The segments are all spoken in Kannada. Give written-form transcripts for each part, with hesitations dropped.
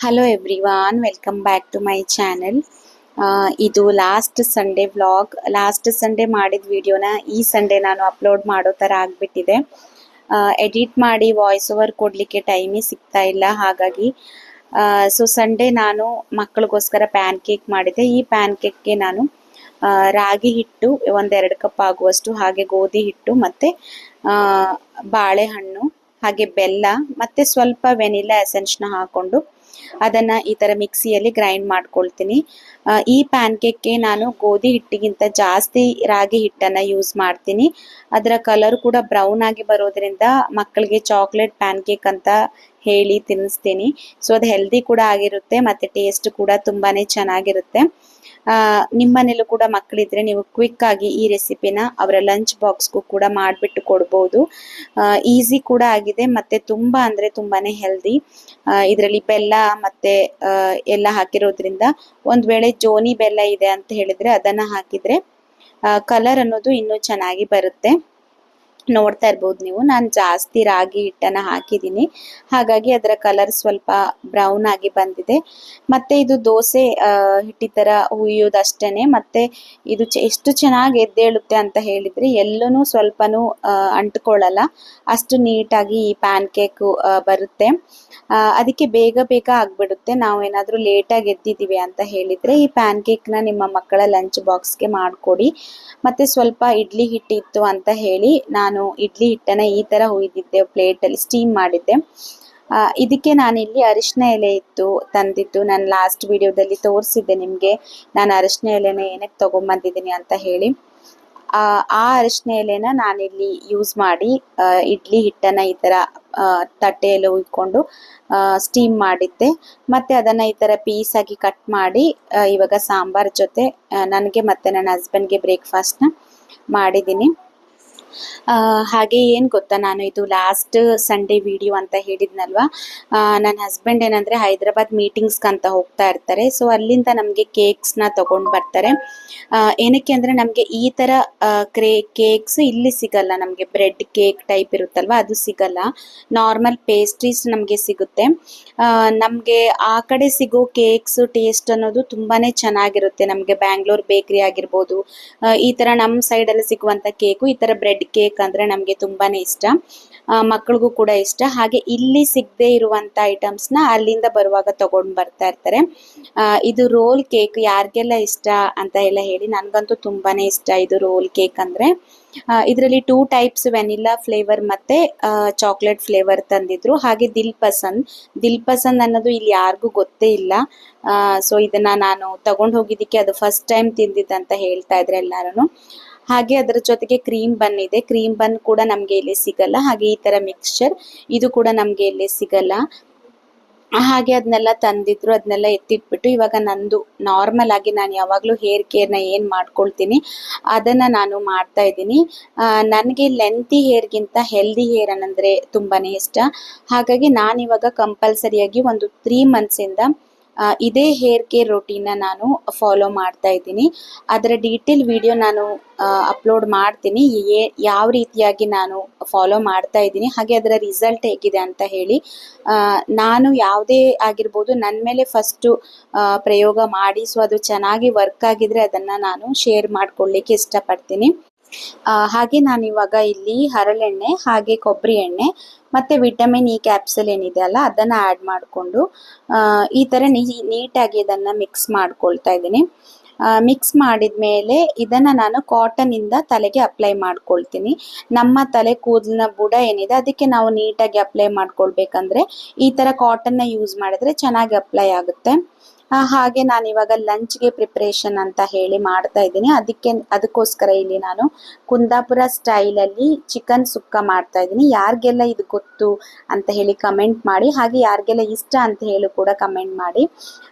Hello everyone, welcome back to my channel. ಇದು last Sunday vlog. Last Sunday ಮಾಡಿದ ವಿಡಿಯೋನ ಈ ಸಂಡೇ ನಾನು ಅಪ್ಲೋಡ್ ಮಾಡೋ ಥರ ಆಗಿಬಿಟ್ಟಿದೆ. ಎಡಿಟ್ ಮಾಡಿ ವಾಯ್ಸ್ ಓವರ್ ಕೊಡಲಿಕ್ಕೆ ಟೈಮೇ ಸಿಗ್ತಾ ಇಲ್ಲ. ಹಾಗಾಗಿ ಸೊ ಸಂಡೇ ನಾನು ಮಕ್ಕಳಿಗೋಸ್ಕರ ಪ್ಯಾನ್ ಕೇಕ್ ಮಾಡಿದೆ. ಈ ಪ್ಯಾನ್ ಕೇಕ್ಗೆ ನಾನು ರಾಗಿ ಹಿಟ್ಟು 1-2 ಕಪ್ ಆಗುವಷ್ಟು, ಹಾಗೆ ಗೋಧಿ ಹಿಟ್ಟು ಮತ್ತು ಬಾಳೆಹಣ್ಣು, ಹಾಗೆ ಬೆಲ್ಲ ಮತ್ತು ಸ್ವಲ್ಪ ವೆನಿಲಾ ಎಸೆನ್ಸ್ನ ಹಾಕ್ಕೊಂಡು ಅದನ್ನು ಈ ಥರ ಮಿಕ್ಸಿಯಲ್ಲಿ ಗ್ರೈಂಡ್ ಮಾಡ್ಕೊಳ್ತೀನಿ. ಈ ಪ್ಯಾನ್ ಕೇಕ್ಗೆ ನಾನು ಗೋಧಿ ಹಿಟ್ಟಿಗಿಂತ ಜಾಸ್ತಿ ರಾಗಿ ಹಿಟ್ಟನ್ನು ಯೂಸ್ ಮಾಡ್ತೀನಿ. ಅದರ ಕಲರ್ ಕೂಡ ಬ್ರೌನ್ ಆಗಿ ಬರೋದ್ರಿಂದ ಮಕ್ಕಳಿಗೆ ಚಾಕ್ಲೇಟ್ ಪ್ಯಾನ್ ಕೇಕ್ ಅಂತ ಹೇಳಿ ತಿನ್ನಿಸ್ತೀನಿ. ಸೊ ಅದು ಹೆಲ್ದಿ ಕೂಡ ಆಗಿರುತ್ತೆ ಮತ್ತು ಟೇಸ್ಟ್ ಕೂಡ ತುಂಬಾ ಚೆನ್ನಾಗಿರುತ್ತೆ. ನಿಮ್ಮನೇಲೂ ಕೂಡ ಮಕ್ಕಳಿದ್ರೆ ನೀವು ಕ್ವಿಕ್ ಆಗಿ ಈ ರೆಸಿಪಿನ ಅವರ ಲಂಚ್ ಬಾಕ್ಸ್ಗೂ ಕೂಡ ಮಾಡಿಬಿಟ್ಟು ಕೊಡ್ಬೋದು. ಈಸಿ ಕೂಡ ಆಗಿದೆ ಮತ್ತು ತುಂಬ ಅಂದರೆ ತುಂಬಾ ಹೆಲ್ದಿ. ಇದರಲ್ಲಿ ಬೆಲ್ಲ ಮತ್ತು ಎಲ್ಲ ಹಾಕಿರೋದ್ರಿಂದ ಒಂದು ವೇಳೆ ಜೋನಿ ಬೆಲ್ಲ ಇದೆ ಅಂತ ಹೇಳಿದರೆ ಅದನ್ನು ಹಾಕಿದರೆ ಕಲರ್ ಅನ್ನೋದು ಇನ್ನೂ ಚೆನ್ನಾಗಿ ಬರುತ್ತೆ. ನೋಡ್ತಾ ಇರ್ಬೋದು ನೀವು, ನಾನು ಜಾಸ್ತಿ ರಾಗಿ ಹಿಟ್ಟನ್ನು ಹಾಕಿದ್ದೀನಿ, ಹಾಗಾಗಿ ಅದರ ಕಲರ್ ಸ್ವಲ್ಪ ಬ್ರೌನ್ ಆಗಿ ಬಂದಿದೆ. ಮತ್ತು ಇದು ದೋಸೆ ಹಿಟ್ಟಿ ಥರ ಹುಯ್ಯೋದಷ್ಟೇ. ಮತ್ತು ಇದು ಎಷ್ಟು ಚೆನ್ನಾಗಿ ಎದ್ದೇಳುತ್ತೆ ಅಂತ ಹೇಳಿದರೆ ಎಲ್ಲೂ ಸ್ವಲ್ಪನೂ ಅಂಟ್ಕೊಳ್ಳಲ್ಲ, ಅಷ್ಟು ನೀಟಾಗಿ ಈ ಪ್ಯಾನ್ ಕೇಕು ಬರುತ್ತೆ. ಅದಕ್ಕೆ ಬೇಗ ಬೇಗ ಆಗಿಬಿಡುತ್ತೆ. ನಾವು ಏನಾದರೂ ಲೇಟಾಗಿ ಎದ್ದಿದ್ದೀವಿ ಅಂತ ಹೇಳಿದರೆ ಈ ಪ್ಯಾನ್ ಕೇಕ್ನ ನಿಮ್ಮ ಮಕ್ಕಳ ಲಂಚ್ ಬಾಕ್ಸ್ಗೆ ಮಾಡಿಕೊಡಿ. ಮತ್ತು ಸ್ವಲ್ಪ ಇಡ್ಲಿ ಹಿಟ್ಟಿತ್ತು ಅಂತ ಹೇಳಿ ನಾನು ಇಡ್ಲಿ ಹಿಟ್ಟನ್ನು ಈ ಥರ ಹುಯ್ದಿದ್ದೆ, ಪ್ಲೇಟಲ್ಲಿ ಸ್ಟೀಮ್ ಮಾಡಿದ್ದೆ. ಇದಕ್ಕೆ ನಾನಿಲ್ಲಿ ಅರಿಶಿನ ಎಲೆ ಇತ್ತು ತಂದಿದ್ದು, ನಾನು ಲಾಸ್ಟ್ ವಿಡಿಯೋದಲ್ಲಿ ತೋರಿಸಿದ್ದೆ ನಿಮಗೆ ನಾನು ಅರಿಶಿನ ಎಲೆನ ಏನಕ್ಕೆ ತೊಗೊಂಬಂದಿದ್ದೀನಿ ಅಂತ ಹೇಳಿ. ಆ ಅರಿಶಿನ ಎಲೆನ ನಾನಿಲ್ಲಿ ಯೂಸ್ ಮಾಡಿ ಇಡ್ಲಿ ಹಿಟ್ಟನ್ನು ಈ ಥರ ತಟ್ಟೆಯಲ್ಲಿ ಹುಯ್ಕೊಂಡು ಸ್ಟೀಮ್ ಮಾಡಿದ್ದೆ. ಮತ್ತು ಅದನ್ನು ಈ ಥರ ಪೀಸಾಗಿ ಕಟ್ ಮಾಡಿ ಇವಾಗ ಸಾಂಬಾರ್ ಜೊತೆ ನನಗೆ ಮತ್ತು ನನ್ನ ಹಸ್ಬೆಂಡ್ಗೆ ಬ್ರೇಕ್ಫಾಸ್ಟ್ನ ಮಾಡಿದ್ದೀನಿ. ಹಾಗೆ ಏನು ಗೊತ್ತಾ, ನಾನು ಇದು ಲಾಸ್ಟ್ ಸಂಡೇ ವಿಡಿಯೋ ಅಂತ ಹೇಳಿದ್ನಲ್ವ, ನನ್ನ ಹಸ್ಬೆಂಡ್ ಏನಂದರೆ ಹೈದ್ರಾಬಾದ್ ಮೀಟಿಂಗ್ಸ್ಗಂತ ಹೋಗ್ತಾ ಇರ್ತಾರೆ. ಸೊ ಅಲ್ಲಿಂದ ನಮಗೆ ಕೇಕ್ಸ್ನ ತೊಗೊಂಡು ಬರ್ತಾರೆ. ಏನಕ್ಕೆ ಅಂದರೆ ನಮಗೆ ಈ ಥರ ಕೇಕ್ಸ್ ಇಲ್ಲಿ ಸಿಗಲ್ಲ. ನಮಗೆ ಬ್ರೆಡ್ ಕೇಕ್ ಟೈಪ್ ಇರುತ್ತಲ್ವ ಅದು ಸಿಗಲ್ಲ. ನಾರ್ಮಲ್ ಪೇಸ್ಟ್ರೀಸ್ ನಮಗೆ ಸಿಗುತ್ತೆ. ನಮಗೆ ಆ ಕಡೆ ಸಿಗೋ ಕೇಕ್ಸ್ ಟೇಸ್ಟ್ ಅನ್ನೋದು ತುಂಬಾ ಚೆನ್ನಾಗಿರುತ್ತೆ. ನಮಗೆ ಬ್ಯಾಂಗ್ಳೂರ್ ಬೇಕ್ರಿ ಆಗಿರ್ಬೋದು, ಈ ಥರ ನಮ್ಮ ಸೈಡಲ್ಲಿ ಸಿಗುವಂಥ ಕೇಕು, ಈ ಥರ ಬ್ರೆಡ್ ಕೇಕ್ ಅಂದರೆ ನಮಗೆ ತುಂಬಾ ಇಷ್ಟ, ಮಕ್ಕಳಿಗೂ ಕೂಡ ಇಷ್ಟ. ಹಾಗೆ ಇಲ್ಲಿ ಸಿಗದೆ ಇರುವಂಥ ಐಟಮ್ಸ್ನ ಅಲ್ಲಿಂದ ಬರುವಾಗ ತೊಗೊಂಡು ಬರ್ತಾ ಇರ್ತಾರೆ. ಇದು ರೋಲ್ ಕೇಕ್ ಯಾರಿಗೆಲ್ಲ ಇಷ್ಟ ಅಂತ ಎಲ್ಲ ಹೇಳಿ, ನನಗಂತೂ ತುಂಬಾ ಇಷ್ಟ ಇದು ರೋಲ್ ಕೇಕ್ ಅಂದರೆ. ಇದರಲ್ಲಿ 2 ಟೈಪ್ಸ್, ವೆನಿಲಾ ಫ್ಲೇವರ್ ಮತ್ತು ಚಾಕ್ಲೇಟ್ ಫ್ಲೇವರ್ ತಂದಿದ್ರು. ಹಾಗೆ ದಿಲ್ ಪಸಂದ್ ಅನ್ನೋದು ಇಲ್ಲಿ ಯಾರಿಗೂ ಗೊತ್ತೇ ಇಲ್ಲ. ಸೊ ಇದನ್ನು ನಾನು ತಗೊಂಡು ಹೋಗಿದ್ದಕ್ಕೆ ಅದು ಫಸ್ಟ್ ಟೈಮ್ ತಿಂದಿದ್ದಂತ ಹೇಳ್ತಾ ಇದ್ರೆ ಎಲ್ಲರೂ. ಹಾಗೆ ಅದರ ಜೊತೆಗೆ ಕ್ರೀಮ್ ಬನ್ ಇದೆ. ಕ್ರೀಮ್ ಬನ್ ಕೂಡ ನಮಗೆ ಇಲ್ಲಿ ಸಿಗಲ್ಲ. ಹಾಗೆ ಈ ಥರ ಮಿಕ್ಸ್ಚರ್ ಇದು ಕೂಡ ನಮಗೆ ಇಲ್ಲಿ ಸಿಗಲ್ಲ. ಹಾಗೆ ಅದನ್ನೆಲ್ಲ ತಂದಿದ್ರು, ಅದನ್ನೆಲ್ಲ ಎತ್ತಿಟ್ಬಿಟ್ಟು ಇವಾಗ ನಂದು ನಾರ್ಮಲ್ ಆಗಿ ನಾನು ಯಾವಾಗಲೂ ಹೇರ್ ಕೇರ್ನ ಏನು ಮಾಡ್ಕೊಳ್ತೀನಿ ಅದನ್ನು ನಾನು ಮಾಡ್ತಾ ಇದ್ದೀನಿ. ನನಗೆ ಲೆಂತಿ ಹೇರ್ಗಿಂತ ಹೆಲ್ದಿ ಹೇರ್ ಅನ್ನಂದರೆ ತುಂಬಾ ಇಷ್ಟ. ಹಾಗಾಗಿ ನಾನಿವಾಗ ಕಂಪಲ್ಸರಿಯಾಗಿ ಒಂದು 3 ಮಂತ್ಸಿಂದ ಇದೇ ಹೇರ್ ಕೇರ್ ರೊಟೀನ್ನ ನಾನು ಫಾಲೋ ಮಾಡ್ತಾ ಇದ್ದೀನಿ. ಅದರ ಡೀಟೇಲ್ ವಿಡಿಯೋ ನಾನು ಅಪ್ಲೋಡ್ ಮಾಡ್ತೀನಿ, ಯಾವ ರೀತಿಯಾಗಿ ನಾನು ಫಾಲೋ ಮಾಡ್ತಾ ಇದ್ದೀನಿ, ಹಾಗೆ ಅದರ ರಿಸಲ್ಟ್ ಹೇಗಿದೆ ಅಂತ ಹೇಳಿ. ನಾನು ಯಾವುದೇ ಆಗಿರ್ಬೋದು ನನ್ನ ಮೇಲೆ ಫಸ್ಟು ಪ್ರಯೋಗ ಮಾಡಿ, ಸೊ ಅದು ಚೆನ್ನಾಗಿ ವರ್ಕ್ ಆಗಿದ್ರೆ ಅದನ್ನು ನಾನು ಶೇರ್ ಮಾಡ್ಕೊಳ್ಳಿಕ್ಕೆ ಇಷ್ಟಪಡ್ತೀನಿ. ಹಾಗೆ ನಾನಿವಾಗ ಇಲ್ಲಿ ಹರಳೆಣ್ಣೆ, ಹಾಗೆ ಕೊಬ್ಬರಿ ಎಣ್ಣೆ ಮತ್ತು ವಿಟಮಿನ್ ಇ ಕ್ಯಾಪ್ಸೂಲ್ ಏನಿದೆ ಅಲ್ಲ ಅದನ್ನು ಆ್ಯಡ್ ಮಾಡಿಕೊಂಡು ಈ ಥರ ನೀಟಾಗಿ ಇದನ್ನು ಮಿಕ್ಸ್ ಮಾಡ್ಕೊಳ್ತಾ ಇದ್ದೀನಿ. ಮಿಕ್ಸ್ ಮಾಡಿದ ಮೇಲೆ ಇದನ್ನು ನಾನು ಕಾಟನಿಂದ ತಲೆಗೆ ಅಪ್ಲೈ ಮಾಡ್ಕೊಳ್ತೀನಿ. ನಮ್ಮ ತಲೆ ಕೂದಲಿನ ಬುಡ ಏನಿದೆ ಅದಕ್ಕೆ ನಾವು ನೀಟಾಗಿ ಅಪ್ಲೈ ಮಾಡ್ಕೊಳ್ಬೇಕಂದ್ರೆ ಈ ಥರ ಕಾಟನ್ನ ಯೂಸ್ ಮಾಡಿದ್ರೆ ಚೆನ್ನಾಗಿ ಅಪ್ಲೈ ಆಗುತ್ತೆ. ಹಾಗೆ ನಾನು ಇವಾಗ ಲಂಚ್ಗೆ ಪ್ರಿಪ್ರೇಷನ್ ಅಂತ ಹೇಳಿ ಮಾಡ್ತಾ ಇದ್ದೀನಿ. ಅದಕ್ಕೋಸ್ಕರ ಇಲ್ಲಿ ನಾನು ಕುಂದಾಪುರ ಸ್ಟೈಲಲ್ಲಿ ಚಿಕನ್ ಸುಕ್ಕ ಮಾಡ್ತಾ ಇದ್ದೀನಿ. ಯಾರಿಗೆಲ್ಲ ಇದು ಗೊತ್ತು ಅಂತ ಹೇಳಿ ಕಮೆಂಟ್ ಮಾಡಿ, ಹಾಗೆ ಯಾರಿಗೆಲ್ಲ ಇಷ್ಟ ಅಂತ ಹೇಳಿ ಕೂಡ ಕಮೆಂಟ್ ಮಾಡಿ.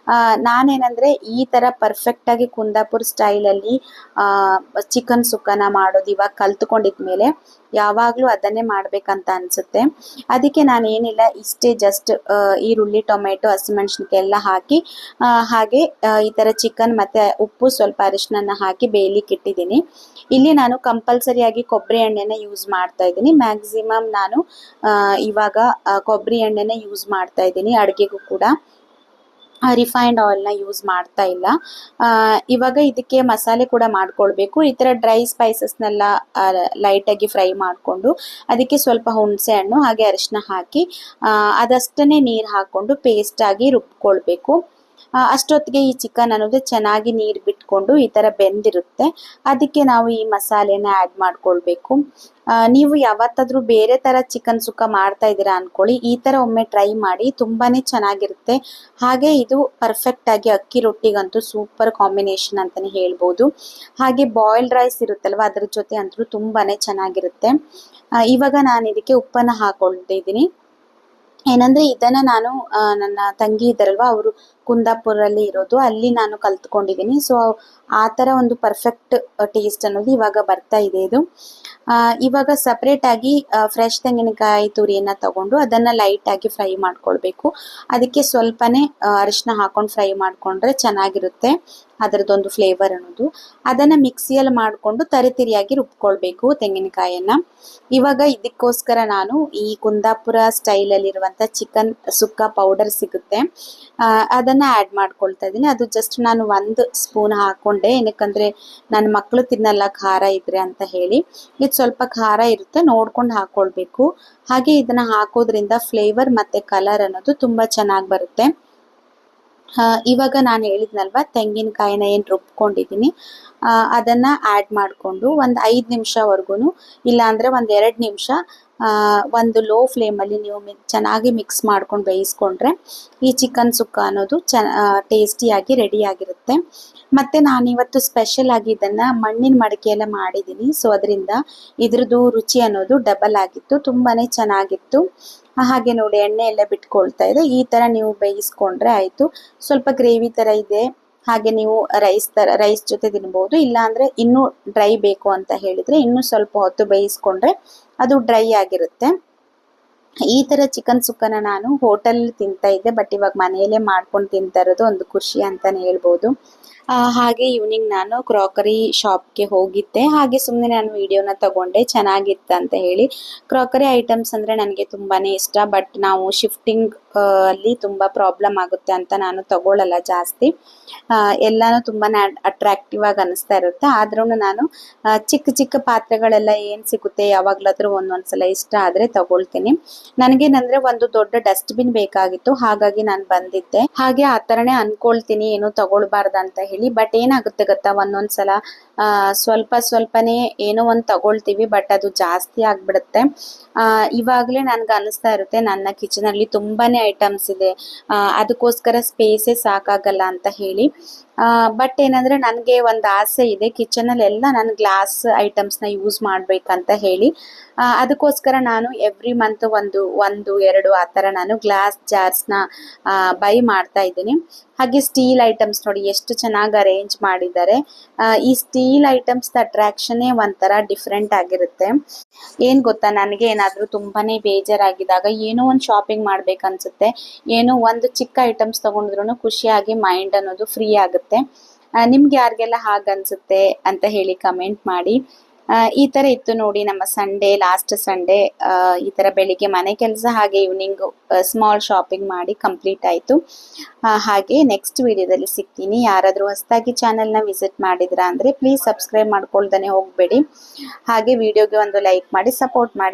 ನಾನೇನಂದರೆ ಈ ಥರ ಪರ್ಫೆಕ್ಟಾಗಿ ಕುಂದಾಪುರ ಸ್ಟೈಲಲ್ಲಿ ಚಿಕನ್ ಸುಕ್ಕನ ಮಾಡೋದು ಇವಾಗ ಕಲ್ತ್ಕೊಂಡಿದ್ಮೇಲೆ ಯಾವಾಗಲೂ ಅದನ್ನೇ ಮಾಡಬೇಕಂತ ಅನಿಸುತ್ತೆ. ಅದಕ್ಕೆ ನಾನು ಏನಿಲ್ಲ, ಇಷ್ಟೇ ಜಸ್ಟ್ ಈರುಳ್ಳಿ, ಟೊಮೆಟೊ, ಹಸಿಮೆಣಸಿನ್ಕಾಯಿ ಎಲ್ಲ ಹಾಕಿ ಹಾಗೆ ಈ ಥರ ಚಿಕನ್ ಮತ್ತು ಉಪ್ಪು, ಸ್ವಲ್ಪ ಅರಿಶಿನ ಹಾಕಿ ಬೇಯಲಿಕ್ಕೆ ಇಟ್ಟಿದ್ದೀನಿ. ಇಲ್ಲಿ ನಾನು ಕಂಪಲ್ಸರಿಯಾಗಿ ಕೊಬ್ಬರಿ ಎಣ್ಣೆನ ಯೂಸ್ ಮಾಡ್ತಾ ಇದ್ದೀನಿ. ಮ್ಯಾಕ್ಸಿಮಮ್ ನಾನು ಇವಾಗ ಕೊಬ್ಬರಿ ಎಣ್ಣೆನ ಯೂಸ್ ಮಾಡ್ತಾ ಇದ್ದೀನಿ ಅಡುಗೆಗೂ ಕೂಡ. ರಿಫೈನ್ಡ್ ಆಯಿಲ್ನ ಯೂಸ್ ಮಾಡ್ತಾ ಇಲ್ಲ. ಇವಾಗ ಇದಕ್ಕೆ ಮಸಾಲೆ ಕೂಡ ಮಾಡ್ಕೊಳ್ಬೇಕು. ಈ ಥರ ಡ್ರೈ ಸ್ಪೈಸಸ್ನೆಲ್ಲ ಲೈಟಾಗಿ ಫ್ರೈ ಮಾಡಿಕೊಂಡು ಅದಕ್ಕೆ ಸ್ವಲ್ಪ ಹುಣಸೆ ಹಣ್ಣು ಹಾಗೆ ಅರಿಶಿನ ಹಾಕಿ ಅದಷ್ಟೇ ನೀರು ಹಾಕ್ಕೊಂಡು ಪೇಸ್ಟಾಗಿ ರುಬ್ಕೊಳ್ಬೇಕು. ಅಷ್ಟೊತ್ತಿಗೆ ಈ ಚಿಕನ್ ಅನ್ನೋದು ಚೆನ್ನಾಗಿ ನೀರು ಬಿಟ್ಕೊಂಡು ಈ ಥರ ಬೆಂದಿರುತ್ತೆ. ಅದಕ್ಕೆ ನಾವು ಈ ಮಸಾಲೆನ ಆ್ಯಡ್ ಮಾಡ್ಕೊಳ್ಬೇಕು. ನೀವು ಯಾವತ್ತಾದರೂ ಬೇರೆ ಥರ ಚಿಕನ್ ಸುಕ್ಕ ಮಾಡ್ತಾ ಇದ್ದೀರಾ ಅಂದ್ಕೊಳ್ಳಿ, ಈ ಥರ ಒಮ್ಮೆ ಟ್ರೈ ಮಾಡಿ, ತುಂಬಾ ಚೆನ್ನಾಗಿರುತ್ತೆ. ಹಾಗೆ ಇದು ಪರ್ಫೆಕ್ಟಾಗಿ ಅಕ್ಕಿ ರೊಟ್ಟಿಗಂತೂ ಸೂಪರ್ ಕಾಂಬಿನೇಷನ್ ಅಂತಲೇ ಹೇಳ್ಬೋದು. ಹಾಗೆ ಬಾಯ್ಲ್ಡ್ ರೈಸ್ ಇರುತ್ತಲ್ವ ಅದ್ರ ಜೊತೆ ಅಂತೂ ತುಂಬಾ ಚೆನ್ನಾಗಿರುತ್ತೆ. ಇವಾಗ ನಾನು ಇದಕ್ಕೆ ಉಪ್ಪನ್ನು ಹಾಕ್ಕೊಳ್ತಿದ್ದೀನಿ. ಏನಂದರೆ ಇದನ್ನು ನಾನು ನನ್ನ ತಂಗಿ ಇದ್ದಾರಲ್ವ ಅವರು ಕುಂದಾಪುರಲ್ಲಿ ಇರೋದು, ಅಲ್ಲಿ ನಾನು ಕಲ್ತ್ಕೊಂಡಿದ್ದೀನಿ. ಸೊ ಆ ಥರ ಒಂದು ಪರ್ಫೆಕ್ಟ್ ಟೇಸ್ಟ್ ಅನ್ನೋದು ಇವಾಗ ಬರ್ತಾ ಇದೆ. ಇದು ಇವಾಗ ಸಪ್ರೇಟಾಗಿ ಫ್ರೆಶ್ ತೆಂಗಿನಕಾಯಿ ತುರಿಯನ್ನು ತಗೊಂಡು ಅದನ್ನು ಲೈಟಾಗಿ ಫ್ರೈ ಮಾಡ್ಕೊಳ್ಬೇಕು. ಅದಕ್ಕೆ ಸ್ವಲ್ಪನೇ ಅರಿಶಿನ ಹಾಕೊಂಡು ಫ್ರೈ ಮಾಡಿಕೊಂಡ್ರೆ ಚೆನ್ನಾಗಿರುತ್ತೆ ಅದರದ್ದೊಂದು ಫ್ಲೇವರ್ ಅನ್ನೋದು. ಅದನ್ನು ಮಿಕ್ಸಿಯಲ್ಲಿ ಮಾಡಿಕೊಂಡು ತರಿತರಿಯಾಗಿ ರುಬ್ಕೊಳ್ಬೇಕು ತೆಂಗಿನಕಾಯನ್ನು. ಇವಾಗ ಇದಕ್ಕೋಸ್ಕರ ನಾನು ಈ ಕುಂದಾಪುರ ಸ್ಟೈಲಲ್ಲಿರುವಂಥ ಚಿಕನ್ ಸುಕ್ಕ ಪೌಡರ್ ಸಿಗುತ್ತೆ, ಅದನ್ನು ಆ್ಯಡ್ ಮಾಡ್ಕೊಳ್ತಾ ಇದ್ದೀನಿ. ಅದು ಜಸ್ಟ್ ನಾನು 1 ಸ್ಪೂನ್ ಹಾಕ್ಕೊಂಡೆ, ಏನಕ್ಕಂದರೆ ನನ್ನ ಮಕ್ಕಳು ತಿನ್ನಲ್ಲ ಖಾರ ಇದ್ರೆ ಅಂತ ಹೇಳಿ. ಇದು ಸ್ವಲ್ಪ ಖಾರ ಇರುತ್ತೆ, ನೋಡ್ಕೊಂಡು ಹಾಕ್ಕೊಳ್ಬೇಕು. ಹಾಗೆ ಇದನ್ನು ಹಾಕೋದ್ರಿಂದ ಫ್ಲೇವರ್ ಮತ್ತು ಕಲರ್ ಅನ್ನೋದು ತುಂಬ ಚೆನ್ನಾಗಿ ಬರುತ್ತೆ. ಇವಾಗ ನಾನು ಹೇಳಿದ್ನಲ್ವ ತೆಂಗಿನಕಾಯಿನ ಏನು ರುಬ್ಕೊಂಡಿದ್ದೀನಿ ಅದನ್ನು ಆ್ಯಡ್ ಮಾಡಿಕೊಂಡು ಒಂದು 5 ನಿಮಿಷವರೆಗೂ, ಇಲ್ಲಾಂದರೆ ಒಂದು 2 ನಿಮಿಷ ಒಂದು ಲೋ ಫ್ಲೇಮಲ್ಲಿ ನೀವು ಚೆನ್ನಾಗಿ ಮಿಕ್ಸ್ ಮಾಡ್ಕೊಂಡು ಬೇಯಿಸ್ಕೊಂಡ್ರೆ ಈ ಚಿಕನ್ ಸುಕ್ಕ ಅನ್ನೋದು ಟೇಸ್ಟಿಯಾಗಿ ರೆಡಿಯಾಗಿರುತ್ತೆ. ಮತ್ತು ನಾನಿವತ್ತು ಸ್ಪೆಷಲ್ ಆಗಿ ಇದನ್ನು ಮಣ್ಣಿನ ಮಡಿಕೆಯೆಲ್ಲ ಮಾಡಿದ್ದೀನಿ. ಸೊ ಅದರಿಂದ ಇದ್ರದ್ದು ರುಚಿ ಅನ್ನೋದು ಡಬಲ್ ಆಗಿತ್ತು, ತುಂಬಾ ಚೆನ್ನಾಗಿತ್ತು. ಹಾಗೆ ನೋಡಿ ಎಣ್ಣೆ ಎಲ್ಲ ಬಿಟ್ಕೊಳ್ತಾ ಇದೆ. ಈ ಥರ ನೀವು ಬೇಯಿಸ್ಕೊಂಡ್ರೆ ಆಯಿತು. ಸ್ವಲ್ಪ ಗ್ರೇವಿ ಥರ ಇದೆ, ಹಾಗೆ ನೀವು ರೈಸ್ ಜೊತೆ ತಿನ್ಬೋದು. ಇಲ್ಲಾಂದರೆ ಇನ್ನೂ ಡ್ರೈ ಬೇಕು ಅಂತ ಹೇಳಿದರೆ ಇನ್ನೂ ಸ್ವಲ್ಪ ಹೊತ್ತು ಬೇಯಿಸ್ಕೊಂಡ್ರೆ ಅದು ಡ್ರೈ ಆಗಿರುತ್ತೆ. ಈ ಥರ ಚಿಕನ್ ಸುಕ್ಕನ ನಾನು ಹೋಟೆಲ್ ತಿಂತಾ ಇದ್ದೆ, ಬಟ್ ಇವಾಗ ಮನೆಯಲ್ಲೇ ಮಾಡ್ಕೊಂಡು ತಿಂತಾ ಇರೋದು ಒಂದು ಖುಷಿ ಅಂತಲೇ ಹೇಳ್ಬೋದು. ಹಾಗೆ ಈವ್ನಿಂಗ್ ನಾನು ಕ್ರಾಕರಿ ಶಾಪ್ಗೆ ಹೋಗಿದ್ದೆ. ಹಾಗೆ ಸುಮ್ಮನೆ ನಾನು ವಿಡಿಯೋನ ತಗೊಂಡೆ, ಚೆನ್ನಾಗಿತ್ತು ಅಂತ ಹೇಳಿ. ಕ್ರಾಕರಿ ಐಟಮ್ಸ್ ಅಂದರೆ ನನಗೆ ತುಂಬಾ ಇಷ್ಟ, ಬಟ್ ನಾವು ಶಿಫ್ಟಿಂಗ್ ಅಲ್ಲಿ ತುಂಬ ಪ್ರಾಬ್ಲಮ್ ಆಗುತ್ತೆ ಅಂತ ನಾನು ತಗೊಳ್ಳಲ್ಲ ಜಾಸ್ತಿ. ಎಲ್ಲನೂ ತುಂಬಾ ಅಟ್ರಾಕ್ಟಿವ್ ಆಗಿ ಅನ್ನಿಸ್ತಾ ಇರುತ್ತೆ. ಆದ್ರೂ ನಾನು ಚಿಕ್ಕ ಚಿಕ್ಕ ಪಾತ್ರೆಗಳೆಲ್ಲ ಏನು ಸಿಗುತ್ತೆ ಯಾವಾಗಲಾದರೂ ಒಂದೊಂದ್ಸಲ ಇಷ್ಟ ಆದರೆ ತಗೊಳ್ತೀನಿ. ನನಗೇನಂದರೆ ಒಂದು ದೊಡ್ಡ ಡಸ್ಟ್ಬಿನ್ ಬೇಕಾಗಿತ್ತು, ಹಾಗಾಗಿ ನಾನು ಬಂದಿದ್ದೆ. ಹಾಗೆ ಆ ಥರನೇ ಅಂದ್ಕೊಳ್ತೀನಿ ಏನೂ ತಗೊಳ್ಬಾರ್ದು ಅಂತ ಹೇಳಿ. ಬಟ್ ಏನಾಗುತ್ತೆ ಗೊತ್ತಾ, ಒಂದೊಂದ್ಸಲ ಸ್ವಲ್ಪನೇ ಏನೋ ಒಂದು ತಗೊಳ್ತೀವಿ, ಬಟ್ ಅದು ಜಾಸ್ತಿ ಆಗಿಬಿಡುತ್ತೆ. ಇವಾಗಲೇ ನನಗೆ ಅನ್ನಿಸ್ತಾ ಇರುತ್ತೆ ನನ್ನ ಕಿಚನಲ್ಲಿ ತುಂಬಾ ಐಟಮ್ಸ್ ಇದೆ, ಅದಕ್ಕೋಸ್ಕರ ಸ್ಪೇಸೇ ಸಾಕಾಗಲ್ಲ ಅಂತ ಹೇಳಿ. ಬಟ್ ಏನಂದರೆ ನನಗೆ ಒಂದು ಆಸೆ ಇದೆ, ಕಿಚನಲ್ಲಿ ಎಲ್ಲ ನಾನು ಗ್ಲಾಸ್ ಐಟಮ್ಸ್ನ ಯೂಸ್ ಮಾಡಬೇಕಂತ ಹೇಳಿ. ಅದಕ್ಕೋಸ್ಕರ ನಾನು ಎವ್ರಿ ಮಂತ್ ಒಂದು 2 ಆ ಥರ ನಾನು ಗ್ಲಾಸ್ ಜಾರ್ಸ್ನ ಬೈ ಮಾಡ್ತಾ ಇದ್ದೀನಿ. ಹಾಗೆ ಸ್ಟೀಲ್ ಐಟಮ್ಸ್ ನೋಡಿ ಎಷ್ಟು ಚೆನ್ನಾಗಿ ಅರೇಂಜ್ ಮಾಡಿದ್ದಾರೆ. ಈ ಸ್ಟೀಲ್ ಐಟಮ್ಸ್ ಅಟ್ರಾಕ್ಷನ್ನೇ ಒಂಥರ ಡಿಫ್ರೆಂಟ್ ಆಗಿರುತ್ತೆ. ಏನು ಗೊತ್ತಾ, ನನಗೆ ಏನಾದರೂ ತುಂಬಾ ಬೇಜಾರಾಗಿದ್ದಾಗ ಏನೋ ಒಂದು ಶಾಪಿಂಗ್ ಮಾಡ್ಬೇಕನ್ಸುತ್ತೆ, ಏನೋ ಒಂದು ಚಿಕ್ಕ ಐಟಮ್ಸ್ ತೊಗೊಂಡ್ರು ಖುಷಿಯಾಗಿ ಮೈಂಡ್ ಅನ್ನೋದು ಫ್ರೀ ಆಗುತ್ತೆ. ನಿಮ್ಗೆ ಯಾರಿಗೆಲ್ಲ ಹಾಗನ್ಸುತ್ತೆ ಅಂತ ಹೇಳಿ ಕಮೆಂಟ್ ಮಾಡಿ. ಈ ಥರ ಇತ್ತು ನೋಡಿ ನಮ್ಮ ಲಾಸ್ಟ್ ಸಂಡೇ. ಈ ಥರ ಬೆಳಿಗ್ಗೆ ಮನೆ ಕೆಲಸ ಹಾಗೆ ಈವ್ನಿಂಗು ಸ್ಮಾಲ್ ಶಾಪಿಂಗ್ ಮಾಡಿ ಕಂಪ್ಲೀಟ್ ಆಯಿತು. ಹಾಗೆ ನೆಕ್ಸ್ಟ್ ವಿಡಿಯೋದಲ್ಲಿ ಸಿಗ್ತೀನಿ. ಯಾರಾದರೂ ಹೊಸದಾಗಿ ಚಾನಲ್ನ ವಿಸಿಟ್ ಮಾಡಿದ್ರಾ ಅಂದರೆ ಪ್ಲೀಸ್ ಸಬ್ಸ್ಕ್ರೈಬ್ ಮಾಡ್ಕೊಳ್ದೇ ಹೋಗಬೇಡಿ. ಹಾಗೆ ವಿಡಿಯೋಗೆ ಒಂದು ಲೈಕ್ ಮಾಡಿ ಸಪೋರ್ಟ್ ಮಾಡಿ.